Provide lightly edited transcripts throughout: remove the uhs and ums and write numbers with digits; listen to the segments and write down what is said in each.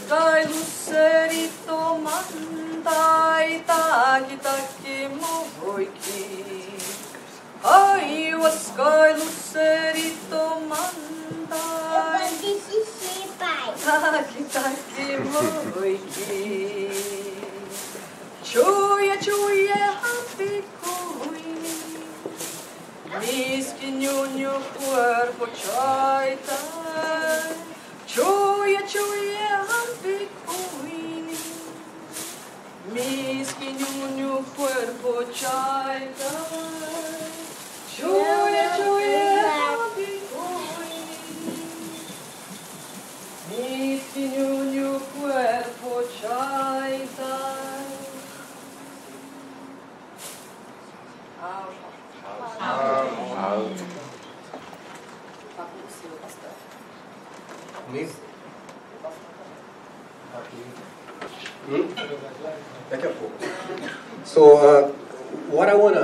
Ayahuasca lucerito mandai taki taki moiki. Ayahuasca lucerito mandai taki taki moiki. Chuya chuya happy queen. Mis quiñuño cuerpo chaita. Chuya chuya happy queen. Mis quiñuño cuerpo chaita. Chuya chuya happy queen. Mis quiñuño cuerpo chaita. Daqui a pouco. So, what I want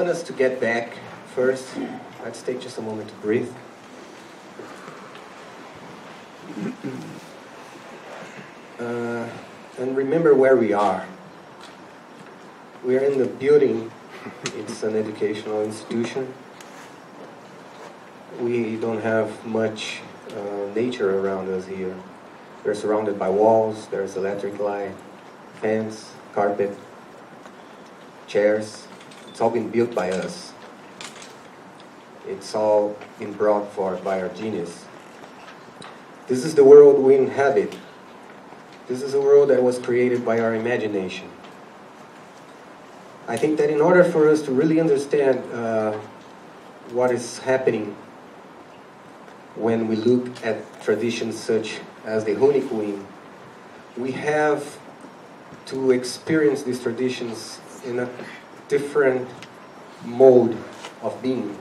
us to get back first. Let's take just a moment to breathe. And remember where we are. We are in the building. It's an educational institution. We don't have much nature around us here. We're surrounded by walls, there's electric light, fans, carpet, chairs. It's all been built by us. It's all been brought forth by our genius. This is the world we inhabit. This is a world that was created by our imagination. I think that in order for us to really understand what is happening when we look at traditions such as the Honey Queen, we have to experience these traditions in a different mode of being.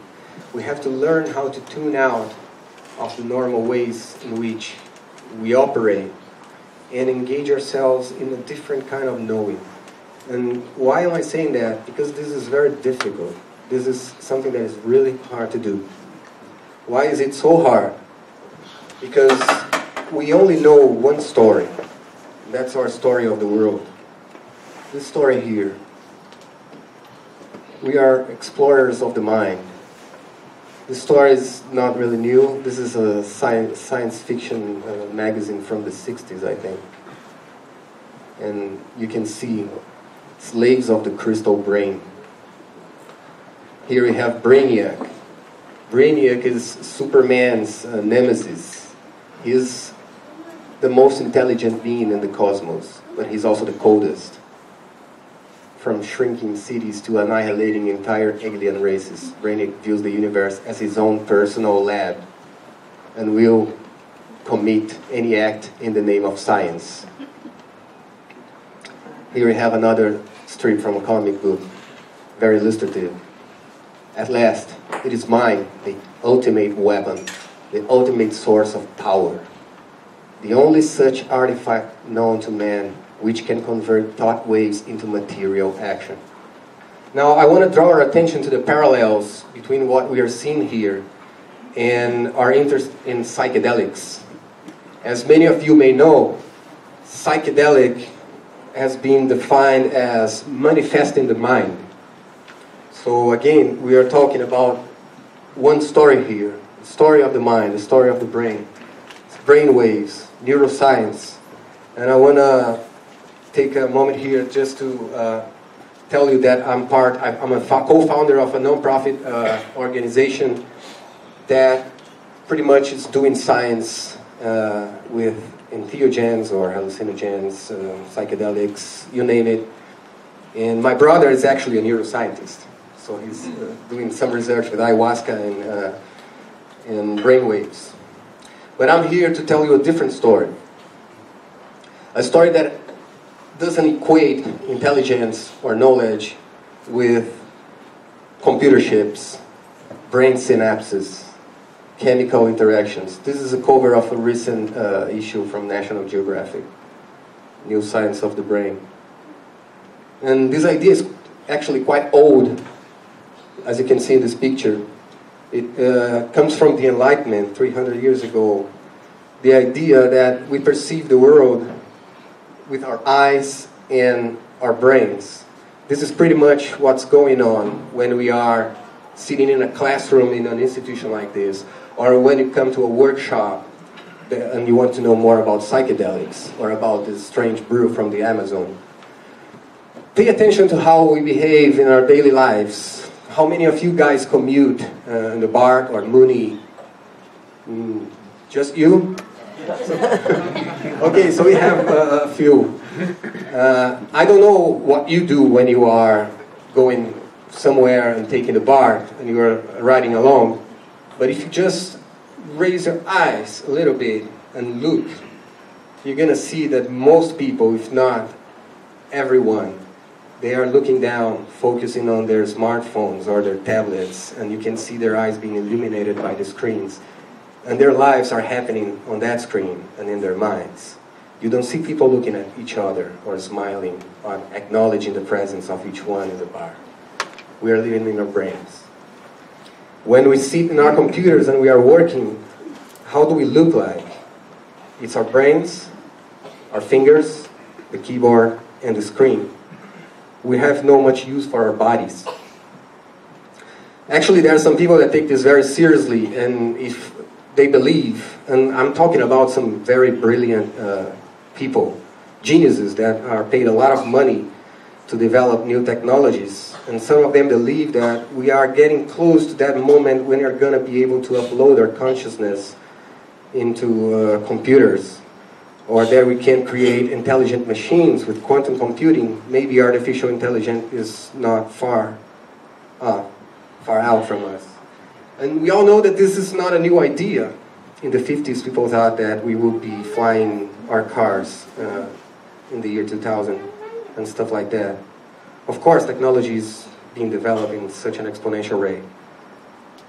We have to learn how to tune out of the normal ways in which we operate and engage ourselves in a different kind of knowing. And why am I saying that? Because this is very difficult. This is something that is really hard to do. Why is it so hard? Because we only know one story. That's our story of the world. This story here. We are explorers of the mind. This story is not really new. This is a science fiction magazine from the 60s, I think. And you can see slaves of the crystal brain. Here we have Brainiac. Brainiac is Superman's nemesis. He is the most intelligent being in the cosmos, but he's also the coldest. From shrinking cities to annihilating entire alien races, Brainiac views the universe as his own personal lab and will commit any act in the name of science. Here we have another strip from a comic book, very illustrative. At last, it is mine, the ultimate weapon, the ultimate source of power. The only such artifact known to man which can convert thought waves into material action. Now, I want to draw our attention to the parallels between what we are seeing here and our interest in psychedelics. As many of you may know, psychedelic has been defined as manifesting the mind. So again, we are talking about one story here, the story of the mind, the story of the brain. It's brain waves, neuroscience. And I want to take a moment here just to tell you that I'm a co-founder of a non-profit organization that pretty much is doing science with entheogens or hallucinogens, psychedelics, you name it. And my brother is actually a neuroscientist. So he's doing some research with ayahuasca and brainwaves. But I'm here to tell you a different story. A story that doesn't equate intelligence or knowledge with computer chips, brain synapses, chemical interactions. This is a cover of a recent issue from National Geographic, New Science of the Brain. And this idea is actually quite old, as you can see in this picture. It comes from the Enlightenment 300 years ago, the idea that we perceive the world with our eyes and our brains. This is pretty much what's going on when we are sitting in a classroom in an institution like this, or when you come to a workshop and you want to know more about psychedelics or about this strange brew from the Amazon. Pay attention to how we behave in our daily lives. How many of you guys commute in the BART or Mooney? Just you? Okay, so we have a few. I don't know what you do when you are going somewhere and taking the BART and you are riding along, but if you just raise your eyes a little bit and look, you're going to see that most people, if not everyone, they are looking down, focusing on their smartphones or their tablets, and you can see their eyes being illuminated by the screens. And their lives are happening on that screen and in their minds. You don't see people looking at each other or smiling or acknowledging the presence of each one in the bar. We are living in our brains. When we sit in our computers and we are working, how do we look like? It's our brains, our fingers, the keyboard, and the screen. We have no much use for our bodies. Actually, there are some people that take this very seriously, and if they believe, and I'm talking about some very brilliant people, geniuses that are paid a lot of money to develop new technologies, and some of them believe that we are getting close to that moment when we're going to be able to upload our consciousness into computers, or that we can create intelligent machines with quantum computing. Maybe artificial intelligence is not far out from us. And we all know that this is not a new idea. In the 50s, people thought that we would be flying our cars in the year 2000 and stuff like that. Of course, technology is being developed in such an exponential rate.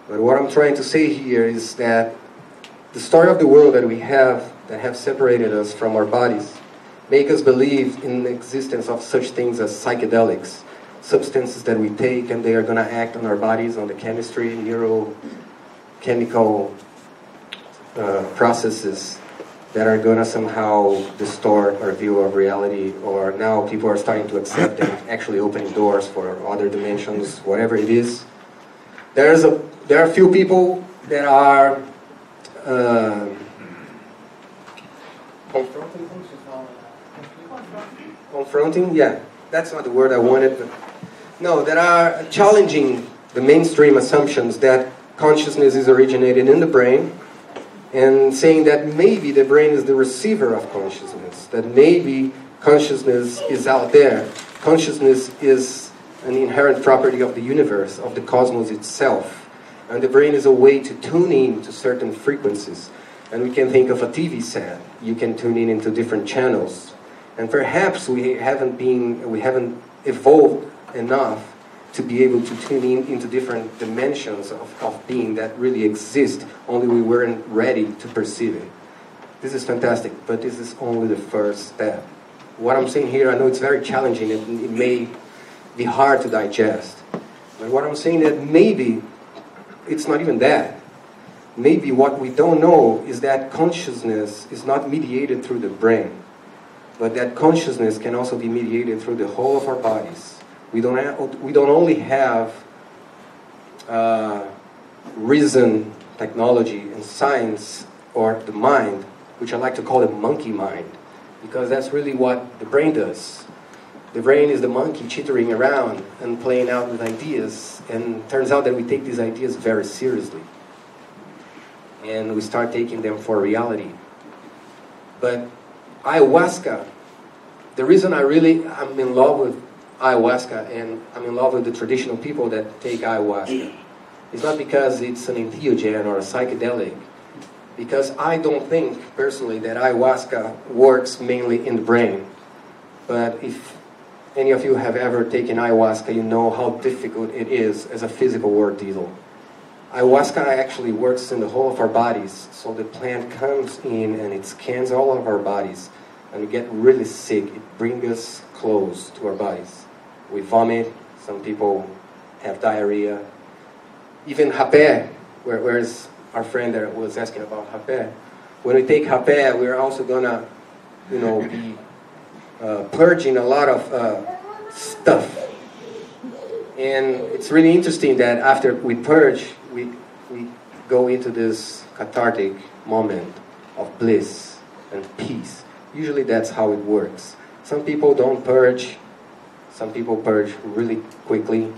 But what I'm trying to say here is that the story of the world that we have, that have separated us from our bodies, make us believe in the existence of such things as psychedelics, substances that we take and they are going to act on our bodies, on the chemistry, neurochemical processes that are going to somehow distort our view of reality, or now people are starting to accept them, actually opening doors for other dimensions, whatever it is. There are a few people that are confronting, yeah, that's not the word I wanted, but no, that are challenging the mainstream assumptions that consciousness is originated in the brain, and saying that maybe the brain is the receiver of consciousness, that maybe consciousness is out there. Consciousness is an inherent property of the universe, of the cosmos itself, and the brain is a way to tune in to certain frequencies. And we can think of a TV set. You can tune in into different channels, and perhaps we haven't evolved enough to be able to tune in into different dimensions of being that really exist, only we weren't ready to perceive it. This is fantastic, but this is only the first step. What I'm saying here, I know it's very challenging, it may be hard to digest, but what I'm saying that maybe it's not even that. Maybe what we don't know is that consciousness is not mediated through the brain, but that consciousness can also be mediated through the whole of our bodies. We don't only have reason, technology, and science, or the mind, which I like to call the monkey mind, because that's really what the brain does. The brain is the monkey chittering around and playing out with ideas, and it turns out that we take these ideas very seriously. And we start taking them for reality. But ayahuasca, the reason I'm in love with ayahuasca, and I'm in love with the traditional people that take ayahuasca, is not because it's an entheogen or a psychedelic, because I don't think personally that ayahuasca works mainly in the brain. But if any of you have ever taken ayahuasca, you know how difficult it is as a physical ordeal. Ayahuasca actually works in the whole of our bodies, so the plant comes in and it scans all of our bodies, and we get really sick. It brings us close to our bodies. We vomit, some people have diarrhea. Even rapé, where's our friend that was asking about rapé, When we take rapé, we're also gonna, you know, be purging a lot of stuff. And it's really interesting that after we purge, we go into this cathartic moment of bliss and peace. Usually that's how it works. Some people don't purge. Some people purge really quickly.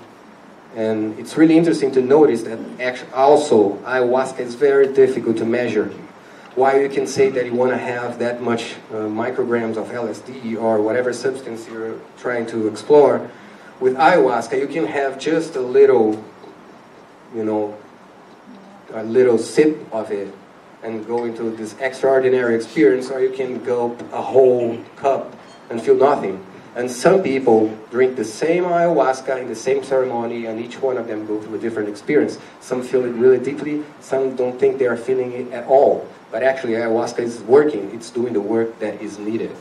And it's really interesting to notice that actually also ayahuasca is very difficult to measure. Why you can say that you want to have that much micrograms of LSD or whatever substance you're trying to explore, with ayahuasca you can have just a little, you know, a little sip of it and go into this extraordinary experience, or you can gulp a whole cup and feel nothing. And some people drink the same ayahuasca in the same ceremony, and each one of them go through a different experience. Some feel it really deeply, some don't think they are feeling it at all. But actually ayahuasca is working, it's doing the work that is needed.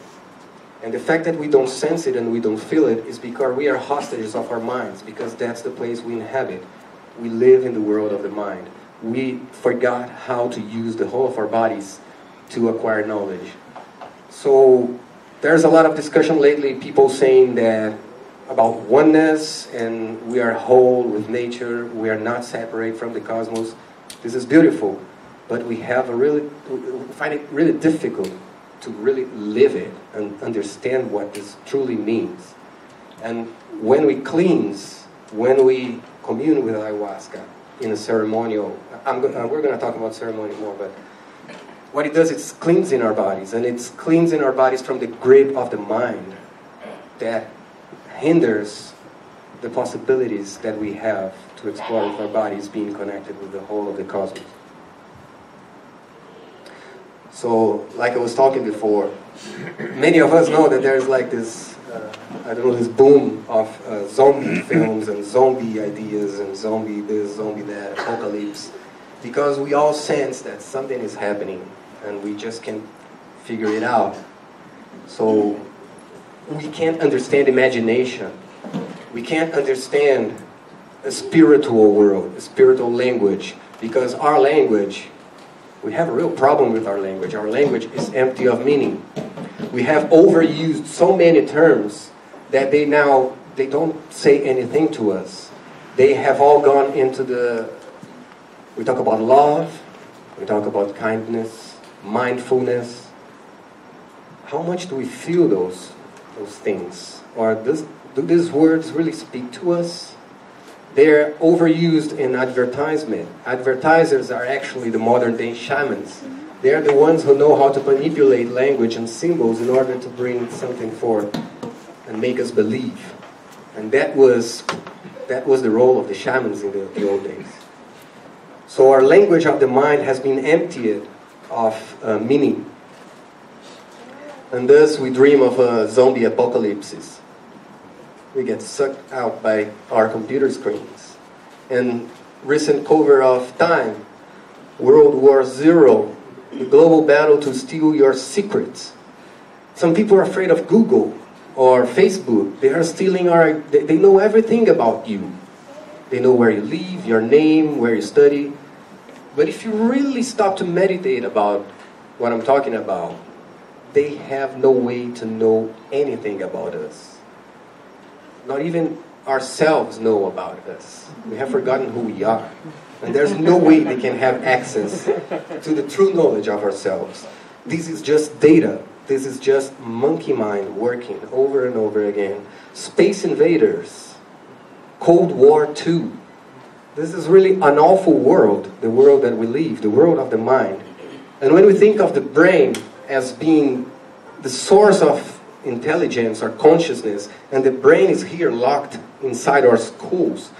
And the fact that we don't sense it and we don't feel it is because we are hostages of our minds, because that's the place we inhabit. We live in the world of the mind. We forgot how to use the whole of our bodies to acquire knowledge. So there's a lot of discussion lately, people saying that about oneness and we are whole with nature, we are not separate from the cosmos. This is beautiful, but we find it really difficult to really live it and understand what this truly means. And when we cleanse, when we commune with ayahuasca in a ceremonial, we're going to talk about ceremony more, but what it does, it's cleansing our bodies, and it's cleansing our bodies from the grip of the mind that hinders the possibilities that we have to explore with our bodies being connected with the whole of the cosmos. So, like I was talking before, many of us know that there's like this, this boom of zombie films and zombie ideas and zombie this, zombie that, apocalypse, because we all sense that something is happening and we just can't figure it out. So, we can't understand imagination. We can't understand a spiritual world, a spiritual language, because our language, we have a real problem with our language. Our language is empty of meaning. We have overused so many terms that they don't say anything to us. They have all gone into we talk about love, we talk about kindness, mindfulness. How much do we feel those things? Or do these words really speak to us? They're overused in advertisement. Advertisers are actually the modern day shamans. They're the ones who know how to manipulate language and symbols in order to bring something forth and make us believe. And that was the role of the shamans in the old days. So our language of the mind has been emptied of meaning. And thus we dream of a zombie apocalypse. We get sucked out by our computer screens. And recent cover of Time, World War Z, the global battle to steal your secrets. Some people are afraid of Google or Facebook. They are stealing they know everything about you. They know where you live, your name, where you study. But if you really stop to meditate about what I'm talking about, they have no way to know anything about us. Not even ourselves know about us. We have forgotten who we are. And there's no way they can have access to the true knowledge of ourselves. This is just data. This is just monkey mind working over and over again. Space invaders. Cold War II. This is really an awful world, the world that we live, the world of the mind. And when we think of the brain as being the source of intelligence or consciousness, and the brain is here locked inside our skulls,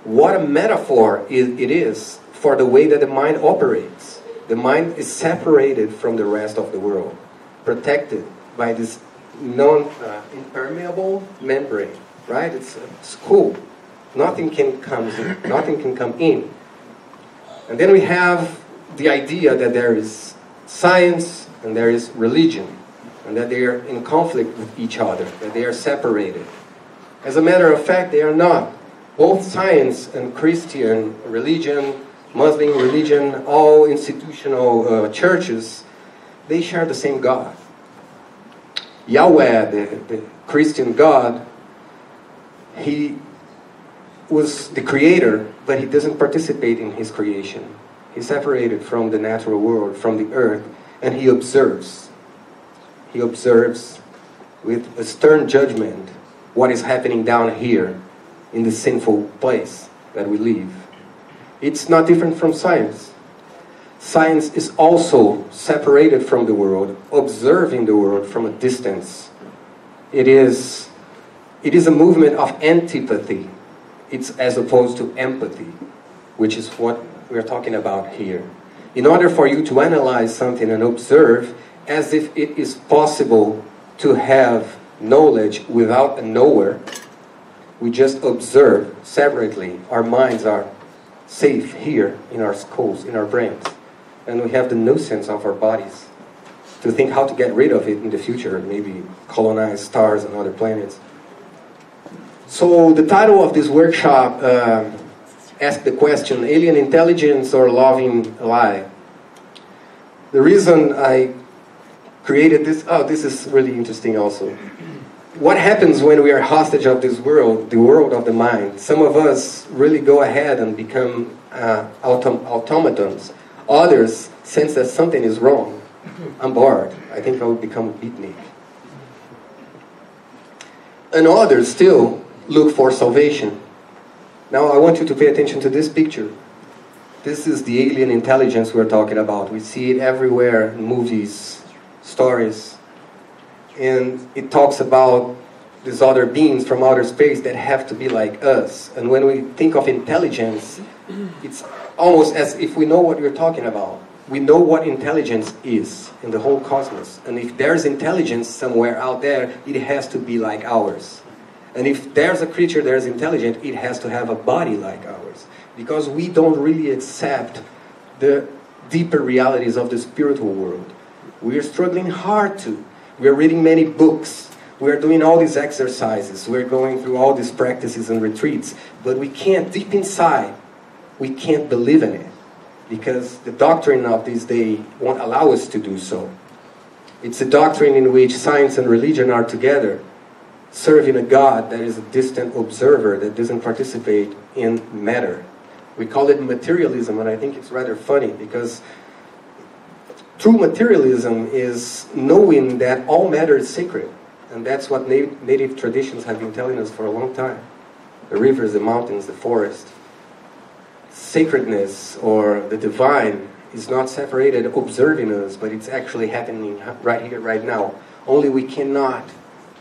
what a metaphor it is for the way that the mind operates. The mind is separated from the rest of the world, protected by this impermeable membrane, right? It's a skull. Nothing can come in. And then we have the idea that there is science and there is religion, and that they are in conflict with each other, that they are separated. As a matter of fact, they are not. Both science and Christian religion, Muslim religion, all institutional churches they share the same God. Yahweh, the Christian God, he was the creator, but he doesn't participate in his creation. He's separated from the natural world, from the earth, and he observes. He observes with a stern judgment what is happening down here in the sinful place that we live. It's not different from science. Science is also separated from the world, observing the world from a distance. It is a movement of antipathy. It's as opposed to empathy, which is what we're talking about here. In order for you to analyze something and observe as if it is possible to have knowledge without a knower, we just observe separately. Our minds are safe here in our skulls, in our brains. And we have the nuisance of our bodies to think how to get rid of it in the future, maybe colonize stars and other planets. So the title of this workshop asks the question, alien intelligence or loving a lie? The reason I created this, this is really interesting also. What happens when we are hostage of this world, the world of the mind? Some of us really go ahead and become automatons. Others sense that something is wrong. I'm bored. I think I will become a beatnik. And others still look for salvation. Now I want you to pay attention to this picture. This is the alien intelligence we're talking about. We see it everywhere in movies, stories. And it talks about these other beings from outer space that have to be like us. And when we think of intelligence, it's almost as if we know what we're talking about. We know what intelligence is in the whole cosmos. And if there's intelligence somewhere out there, it has to be like ours. And if there's a creature that is intelligent, it has to have a body like ours. Because we don't really accept the deeper realities of the spiritual world. We are struggling hard to. We are reading many books. We are doing all these exercises. We're going through all these practices and retreats. But we can't, deep inside, we can't believe in it. Because the doctrine of this day won't allow us to do so. It's a doctrine in which science and religion are together, serving a God that is a distant observer that doesn't participate in matter. We call it materialism, and I think it's rather funny because true materialism is knowing that all matter is sacred. And that's what native traditions have been telling us for a long time. The rivers, the mountains, the forest. Sacredness or the divine is not separated observing us, but it's actually happening right here, right now. Only we cannot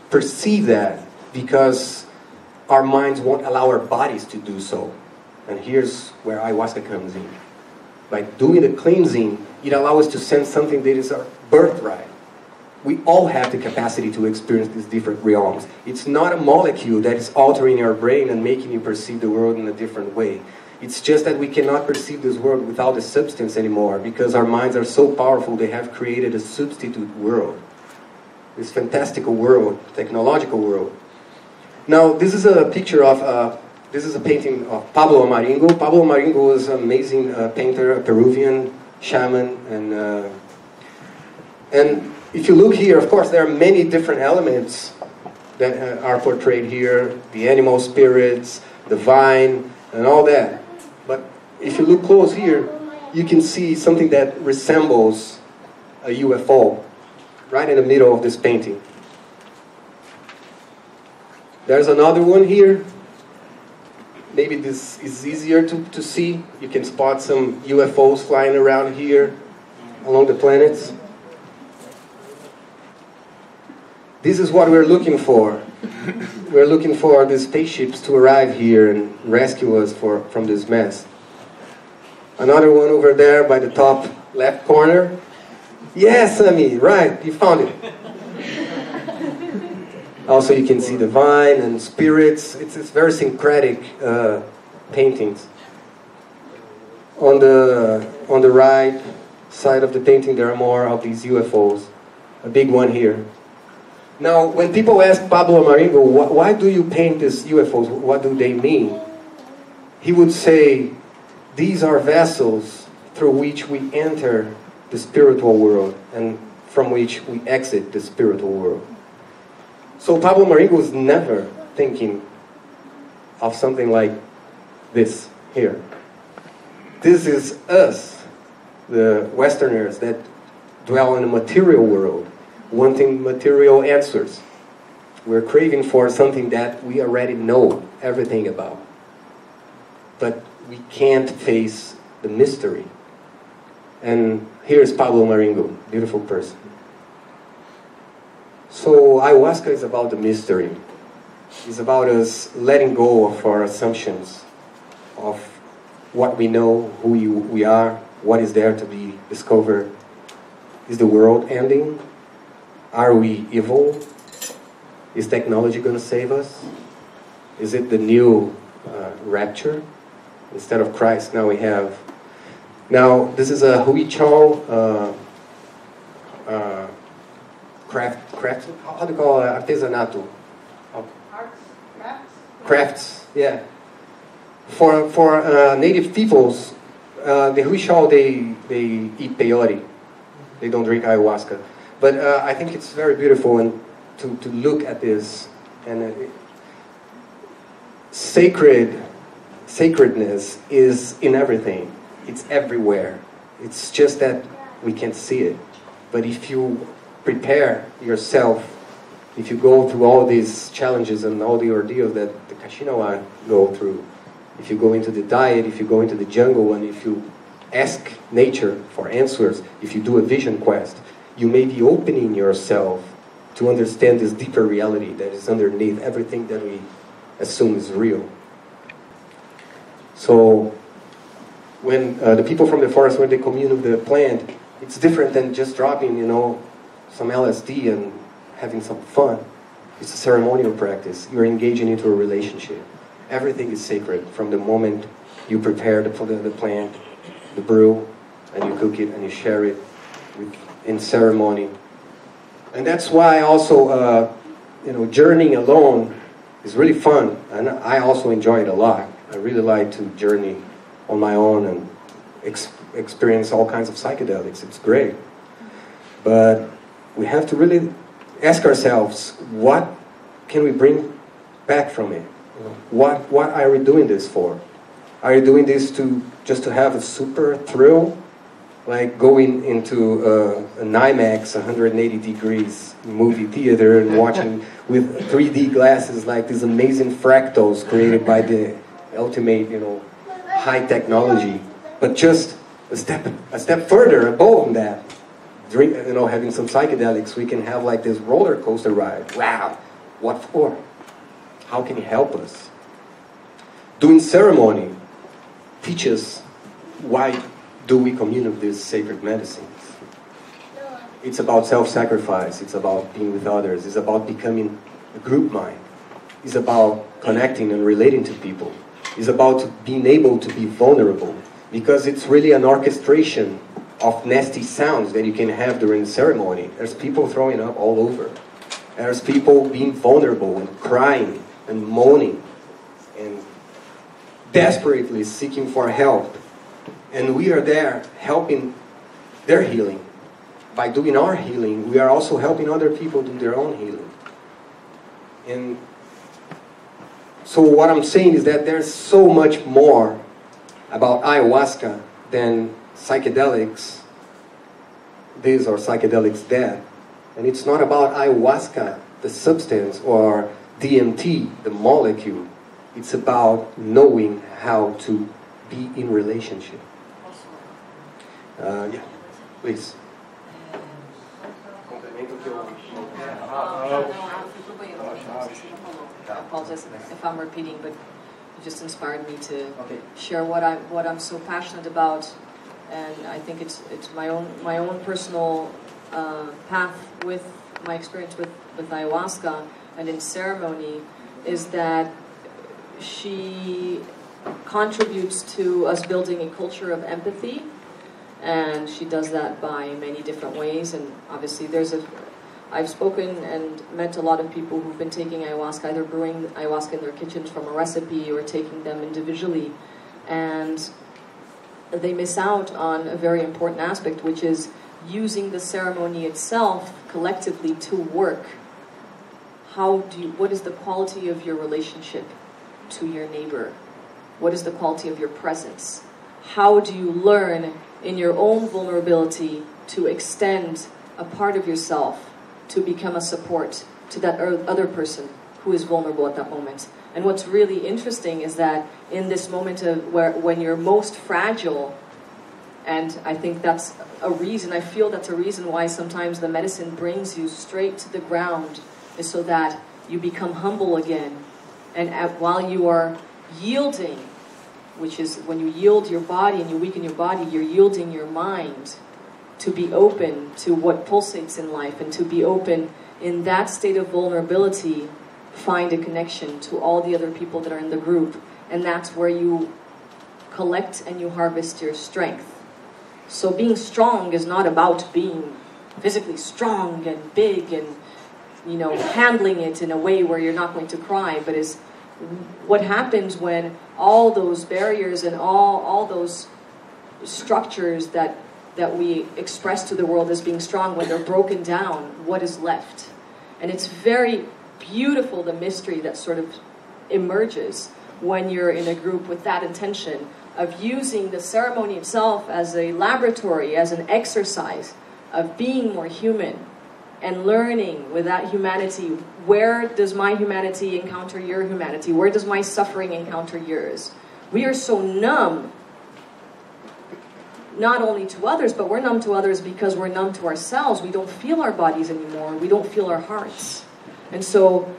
perceive that because our minds won't allow our bodies to do so. And here's where ayahuasca comes in. By doing the cleansing, it allows us to sense something that is our birthright. We all have the capacity to experience these different realms. It's not a molecule that is altering your brain and making you perceive the world in a different way. It's just that we cannot perceive this world without a substance anymore because our minds are so powerful they have created a substitute world. This fantastical world, technological world. Now, this is a picture of, this is a painting of Pablo Amaringo. Pablo Amaringo was an amazing painter, a Peruvian shaman. And if you look here, of course, there are many different elements that are portrayed here. The animal spirits, the vine, and all that. But if you look close here, you can see something that resembles a UFO right in the middle of this painting. There's another one here. Maybe this is easier to see. You can spot some UFOs flying around here along the planets. This is what we're looking for. We're looking for the spaceships to arrive here and rescue us from this mess. Another one over there by the top left corner. Yes, Sammy, right, you found it. Also, you can see the vine and spirits. It's very syncretic paintings. On the right side of the painting, there are more of these UFOs. A big one here. Now, when people ask Pablo Amaringo, why do you paint these UFOs? What do they mean? He would say, these are vessels through which we enter the spiritual world. And from which we exit the spiritual world. So Pablo Maringo was never thinking of something like this here. This is us, the Westerners that dwell in a material world, wanting material answers. We're craving for something that we already know everything about. But we can't face the mystery. And here's Pablo Maringo, beautiful person. So ayahuasca is about the mystery. It's about us letting go of our assumptions of what we know, who we are, what is there to be discovered. Is the world ending? Are we evil? Is technology going to save us? Is it the new rapture? Instead of Christ, now we have... Now, this is a Hui Chong craft, how do you call it? Artesanato? Crafts, yeah. For native peoples, the Hui Chong, they eat peyote. They don't drink ayahuasca. But I think it's very beautiful and to look at this. And sacredness is in everything. It's everywhere. It's just that we can't see it. But if you prepare yourself, if you go through all these challenges and all the ordeal that the Kashinawa go through, if you go into the diet, if you go into the jungle, and if you ask nature for answers, if you do a vision quest, you may be opening yourself to understand this deeper reality that is underneath everything that we assume is real. So when the people from the forest, when they commune with the plant, it's different than just dropping, some LSD and having some fun. It's a ceremonial practice. You're engaging into a relationship. Everything is sacred from the moment you prepare the plant, the brew, and you cook it and you share it in ceremony. And that's why also, journeying alone is really fun. And I also enjoy it a lot. I really like to journey on my own and experience all kinds of psychedelics. It's great. But we have to really ask ourselves, what can we bring back from it? What are we doing this for? Are you doing this just to have a super thrill? Like going into an IMAX 180 degrees movie theater and watching with 3D glasses like these amazing fractals created by the ultimate, high technology. But just a step further above that, having some psychedelics, we can have like this roller coaster ride. Wow, what for? How can it help us? Doing ceremony teaches why do we commune with these sacred medicines. It's about self-sacrifice. It's about being with others. It's about becoming a group mind. It's about connecting and relating to people. It's about being able to be vulnerable, because it's really an orchestration of nasty sounds that you can have during the ceremony. There's people throwing up all over. There's people being vulnerable and crying and moaning and desperately seeking for help. And we are there helping their healing. By doing our healing, we are also helping other people do their own healing. And so what I'm saying is that there's so much more about ayahuasca than psychedelics this or psychedelics that. And it's not about ayahuasca, the substance, or DMT, the molecule. It's about knowing how to be in relationship. Yeah, please. I apologize if I'm repeating, but it just inspired me to share what I'm so passionate about, and I think it's my own personal path with my experience with ayahuasca and in ceremony, is that she contributes to us building a culture of empathy, and she does that by many different ways. And obviously I've spoken and met a lot of people who've been taking ayahuasca, either brewing ayahuasca in their kitchens from a recipe or taking them individually, and they miss out on a very important aspect, which is using the ceremony itself collectively to work, what is the quality of your relationship to your neighbor? What is the quality of your presence? How do you learn in your own vulnerability to extend a part of yourself to become a support to that other person who is vulnerable at that moment? And what's really interesting is that in this moment of when you're most fragile, and I think that's a reason, I feel that's a reason why sometimes the medicine brings you straight to the ground, is so that you become humble again. And while you are yielding, which is when you yield your body and you weaken your body, you're yielding your mind to be open to what pulsates in life, and to be open in that state of vulnerability, find a connection to all the other people that are in the group. And that's where you collect and you harvest your strength. So being strong is not about being physically strong and big and, you know, handling it in a way where you're not going to cry, but is what happens when all those barriers and all those structures that we express to the world as being strong, when they're broken down, what is left? And it's very beautiful, the mystery that sort of emerges when you're in a group with that intention of using the ceremony itself as a laboratory, as an exercise of being more human and learning with that humanity. Where does my humanity encounter your humanity? Where does my suffering encounter yours? We are so numb, not only to others, but we're numb to others because we're numb to ourselves. We don't feel our bodies anymore. We don't feel our hearts. And so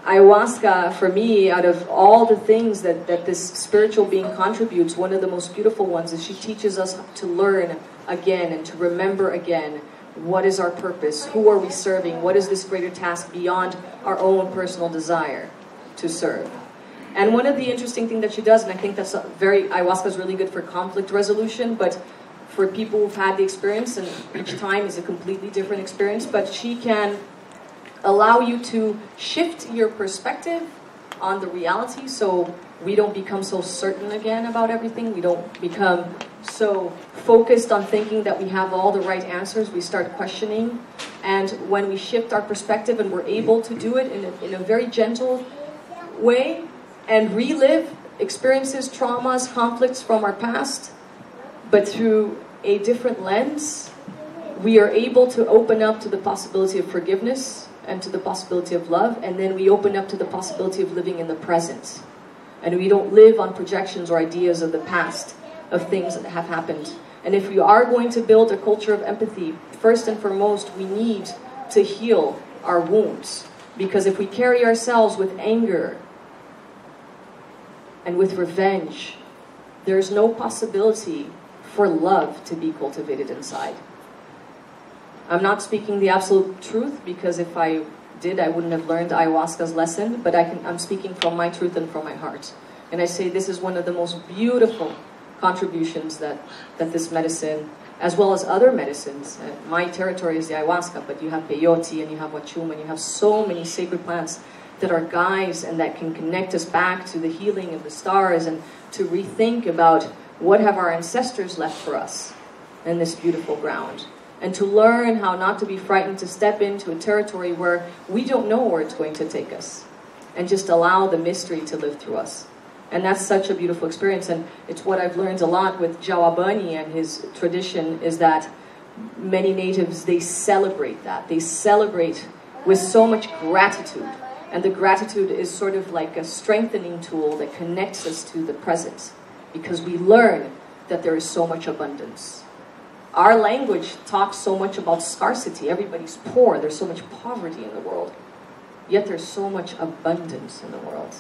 ayahuasca, for me, out of all the things that this spiritual being contributes, one of the most beautiful ones is she teaches us to learn again and to remember again, what is our purpose? Who are we serving? What is this greater task beyond our own personal desire to serve? And one of the interesting things that she does, and I think that's ayahuasca is really good for conflict resolution, but for people who've had the experience, and each time is a completely different experience, but she can allow you to shift your perspective on the reality, so we don't become so certain again about everything. We don't become so focused on thinking that we have all the right answers. We start questioning. And when we shift our perspective and we're able to do it in a very gentle way and relive experiences, traumas, conflicts from our past, but through a different lens, we are able to open up to the possibility of forgiveness and to the possibility of love, and then we open up to the possibility of living in the present. And we don't live on projections or ideas of the past, of things that have happened. And if we are going to build a culture of empathy, first and foremost, we need to heal our wounds. Because if we carry ourselves with anger and with revenge, there is no possibility for love to be cultivated inside. I'm not speaking the absolute truth, because if I did, I wouldn't have learned ayahuasca's lesson, but I'm speaking from my truth and from my heart. And I say this is one of the most beautiful contributions that this medicine, as well as other medicines, my territory is the ayahuasca, but you have peyote and you have wachuma and you have so many sacred plants that are guides and that can connect us back to the healing of the stars and to rethink about what have our ancestors left for us in this beautiful ground. And to learn how not to be frightened to step into a territory where we don't know where it's going to take us. And just allow the mystery to live through us. And that's such a beautiful experience. And it's what I've learned a lot with Jawabani and his tradition, is that many natives, they celebrate that. They celebrate with so much gratitude. And the gratitude is sort of like a strengthening tool that connects us to the present. Because we learn that there is so much abundance. Our language talks so much about scarcity. Everybody's poor. There's so much poverty in the world. Yet there's so much abundance in the world.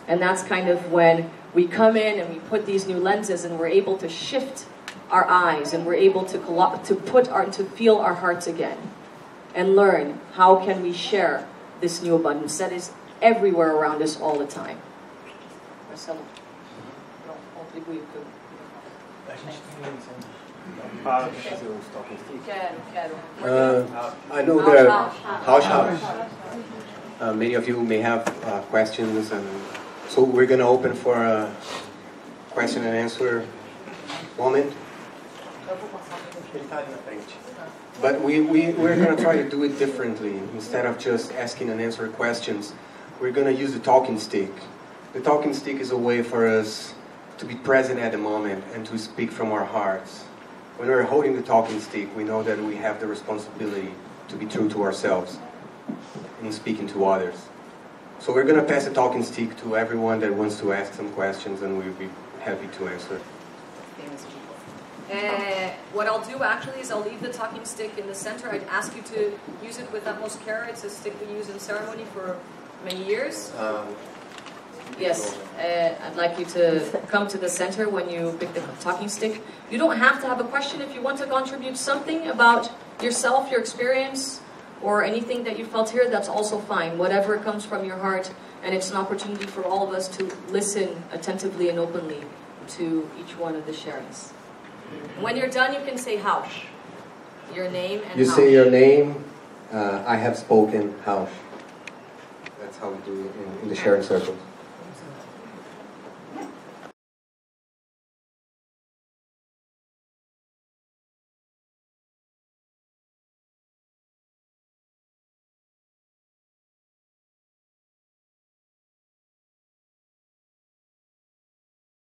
And that's kind of when we come in and we put these new lenses and we're able to shift our eyes and we're able to feel our hearts again and learn how can we share this new abundance that is everywhere around us all the time. Marcelo, não contribui o que eu... Quero. I know there are house. Many of you may have questions, and so we're going to open for a question and answer moment. But we're going to try to do it differently. Instead of just asking and answering questions, we're going to use the talking stick. The talking stick is a way for us to be present at the moment and to speak from our hearts. When we're holding the talking stick, we know that we have the responsibility to be true to ourselves in speaking to others. So we're going to pass the talking stick to everyone that wants to ask some questions, and we'll be happy to answer. What I'll do actually is I'll leave the talking stick in the center. I'd ask you to use it with utmost care. It's a stick we use in ceremony for many years. Yes, I'd like you to come to the center when you pick the talking stick. You don't have to have a question. If you want to contribute something about yourself, your experience, or anything that you felt here, that's also fine. Whatever comes from your heart, and it's an opportunity for all of us to listen attentively and openly to each one of the sharings. When you're done, you can say Haush. Your name and You Haush. say your name, I have spoken, Haush. That's how we do it in the sharing circles.